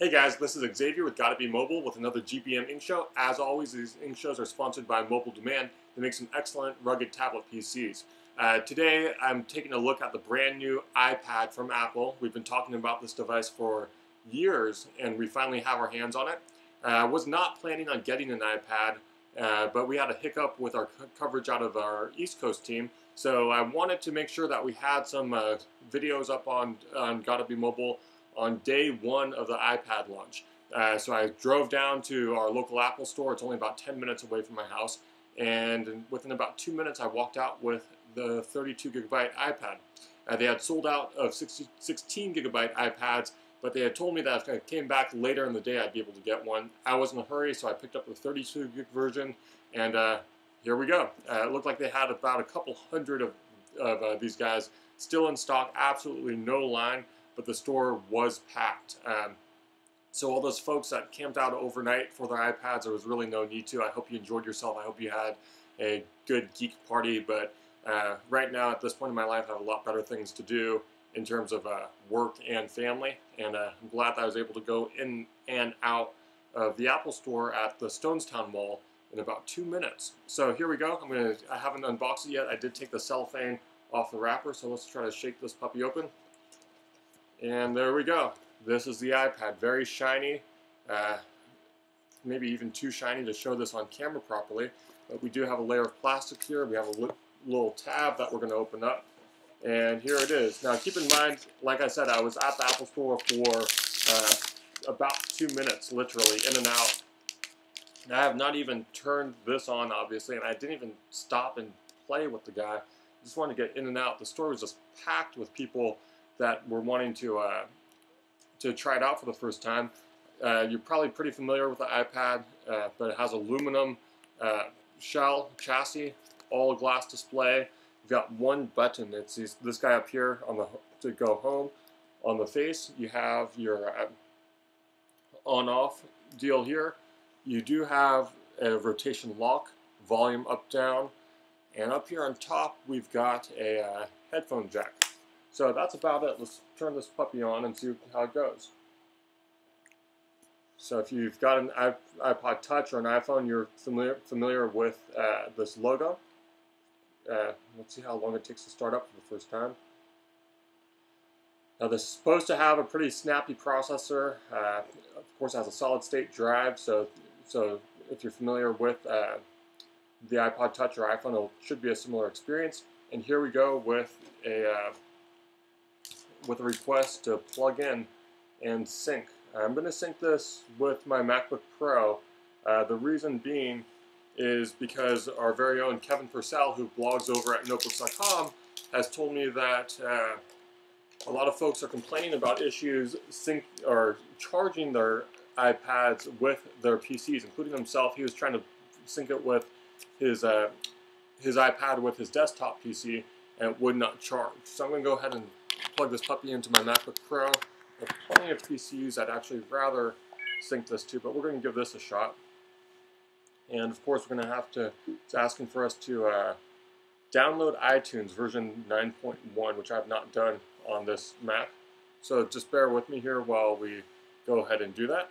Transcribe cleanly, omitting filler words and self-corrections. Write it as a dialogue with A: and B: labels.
A: Hey guys, this is Xavier with Gotta Be Mobile with another GBM Ink Show. As always, these Ink Shows are sponsored by Mobile Demand. They make some excellent rugged tablet PCs. Today, I'm taking a look at the brand new iPad from Apple. We've been talking about this device for years, and we finally have our hands on it. I was not planning on getting an iPad, but we had a hiccup with our coverage out of our East Coast team. So I wanted to make sure that we had some videos up on Gotta Be Mobile on day one of the iPad launch. So I drove down to our local Apple store. It's only about 10 minutes away from my house. And within about 2 minutes, I walked out with the 32 gigabyte iPad. They had sold out of 16 gigabyte iPads, but they had told me that if I came back later in the day, I'd be able to get one. I was in a hurry, so I picked up the 32 gig version, and here we go. It looked like they had about a couple hundred of these guys still in stock, absolutely no line, but the store was packed. So all those folks that camped out overnight for their iPads, there was really no need to. I hope you enjoyed yourself. I hope you had a good geek party, but right now at this point in my life, I have a lot better things to do in terms of work and family, and I'm glad that I was able to go in and out of the Apple store at the Stonestown Mall in about 2 minutes. So here we go. I haven't unboxed it yet. I did take the cellophane off the wrapper, so let's try to shake this puppy open. And there we go. This is the iPad, very shiny, maybe even too shiny to show this on camera properly. But we do have a layer of plastic here. We have a little tab that we're going to open up. And here it is. Now keep in mind, like I said, I was at the Apple store for about 2 minutes, literally, in and out. And I have not even turned this on, obviously, and I didn't even stop and play with the guy. I just wanted to get in and out. The store was just packed with people that were wanting to try it out for the first time. You're probably pretty familiar with the iPad, but it has aluminum shell, chassis, all glass display. You've got one button. It's this guy up here on to go home. On the face, you have your on-off deal here. You do have a rotation lock, volume up, down, and up here on top, we've got a headphone jack. So that's about it. Let's turn this puppy on and see how it goes. So if you've got an iPod Touch or an iPhone, you're familiar with this logo. Let's see how long it takes to start up for the first time. Now this is supposed to have a pretty snappy processor. Of course, it has a solid state drive. So if you're familiar with the iPod Touch or iPhone, it should be a similar experience. And here we go with a request to plug in and sync. I'm going to sync this with my MacBook Pro. The reason being is because our very own Kevin Purcell, who blogs over at notebooks.com, has told me that a lot of folks are complaining about issues charging their iPads with their PCs, including himself. He was trying to sync it with his iPad with his desktop PC, and it would not charge. So I'm going to go ahead and plug this puppy into my MacBook Pro. There's plenty of PCs I'd actually rather sync this to, but we're going to give this a shot. And of course, we're going to have to, it's asking for us to download iTunes version 9.1, which I have not done on this Mac. So just bear with me here while we go ahead and do that.